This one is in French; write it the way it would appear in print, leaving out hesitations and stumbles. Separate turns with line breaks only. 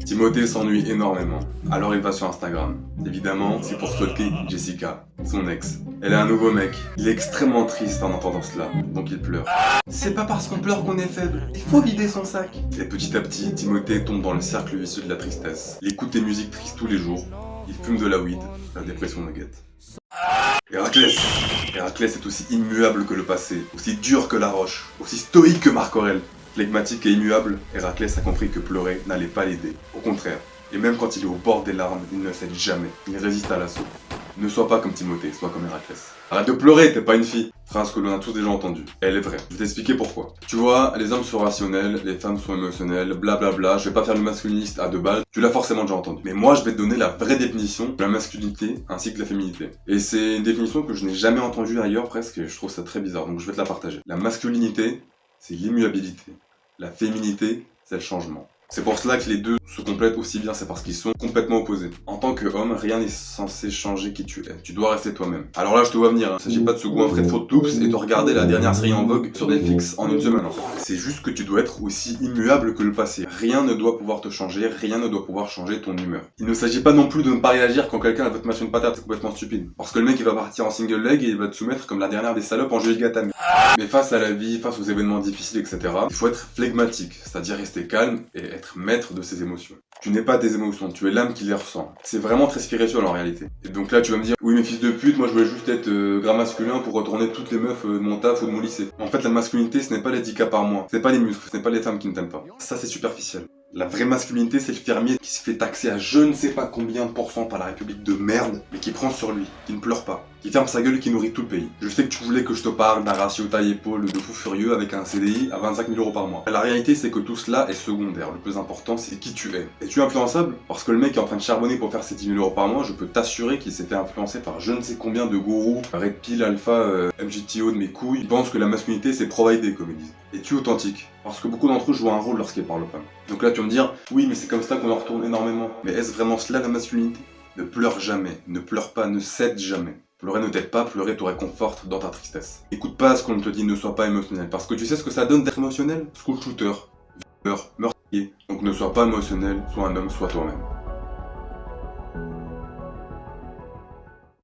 Timothée s'ennuie énormément, alors il va sur Instagram. Évidemment, c'est pour stalker Jessica, son ex. Elle a un nouveau mec. Il est extrêmement triste en entendant cela, donc il pleure. C'est pas parce qu'on pleure qu'on est faible, il faut vider son sac. Et petit à petit, Timothée tombe dans le cercle vicieux de la tristesse. Il écoute des musiques tristes tous les jours, il fume de la weed, la dépression le guette. Héraclès Héraclès est aussi immuable que le passé, aussi dur que la roche, aussi stoïque que Marc Aurèle. Flegmatique et immuable, Héraclès a compris que pleurer n'allait pas l'aider. Au contraire, et même quand il est au bord des larmes, il ne cède jamais. Il résiste à l'assaut. Ne sois pas comme Timothée, sois comme Héraclès. Arrête de pleurer, t'es pas une fille. Phrase que l'on a tous déjà entendue. Et elle est vraie. Je vais t'expliquer pourquoi. Tu vois, les hommes sont rationnels, les femmes sont émotionnelles, blablabla. Je vais pas faire le masculiniste à deux balles. Tu l'as forcément déjà entendu. Mais moi, je vais te donner la vraie définition de la masculinité ainsi que de la féminité. Et c'est une définition que je n'ai jamais entendue ailleurs presque et je trouve ça très bizarre. Donc je vais te la partager. La masculinité, c'est l'immuabilité. La féminité, c'est le changement. C'est pour cela que les deux se complètent aussi bien, c'est parce qu'ils sont complètement opposés. En tant qu'homme, rien n'est censé changer qui tu es. Tu dois rester toi-même. Alors là, je te vois venir, hein. Il s'agit pas de se goinfrer de faute toups et de regarder la dernière série en vogue sur Netflix en une semaine. C'est juste que tu dois être aussi immuable que le passé. Rien ne doit pouvoir te changer, rien ne doit pouvoir changer ton humeur. Il ne s'agit pas non plus de ne pas réagir quand quelqu'un veut te mettre une patate, c'est complètement stupide. Parce que le mec il va partir en single leg et il va te soumettre comme la dernière des salopes en jeu de gatami. Mais face à la vie, face aux événements difficiles, etc., il faut être flegmatique, c'est-à-dire rester calme et être maître de ses émotions. Tu n'es pas tes émotions, tu es l'âme qui les ressent. C'est vraiment très spirituel en réalité. Et donc là tu vas me dire, oui mais fils de pute, moi je voulais juste être gras masculin pour retourner toutes les meufs de mon taf ou de mon lycée. En fait la masculinité ce n'est pas les 10K par mois, ce n'est pas les muscles, ce n'est pas les femmes qui ne t'aiment pas. Ça c'est superficiel. La vraie masculinité, c'est le fermier qui se fait taxer à je ne sais pas combien de pourcents par la République de merde, mais qui prend sur lui, qui ne pleure pas, qui ferme sa gueule et qui nourrit tout le pays. Je sais que tu voulais que je te parle d'un ratio taille-épaule de fou furieux avec un CDI à 25 000 € par mois. La réalité, c'est que tout cela est secondaire. Le plus important, c'est qui tu es. Es-tu influençable? Parce que le mec est en train de charbonner pour faire ses 10 000 € par mois, je peux t'assurer qu'il s'est fait influencer par je ne sais combien de gourous, Red Pill, Alpha, MGTO de mes couilles. Ils pensent que la masculinité, c'est provider, comme ils disent. Es-tu authentique? Parce que beaucoup d'entre eux jouent un rôle lorsqu'ils parlent aux femmes. Donc là, tu vas me dire, oui, mais c'est comme ça qu'on en retourne énormément. Mais est-ce vraiment cela la masculinité? Ne pleure jamais, ne pleure pas, ne cède jamais. Pleurer ne t'aide pas, pleurer te réconforte dans ta tristesse. Écoute pas ce qu'on te dit, ne sois pas émotionnel. Parce que tu sais ce que ça donne d'être émotionnel? School shooter, violeur, meurtrier. Donc ne sois pas émotionnel, sois un homme, sois toi-même.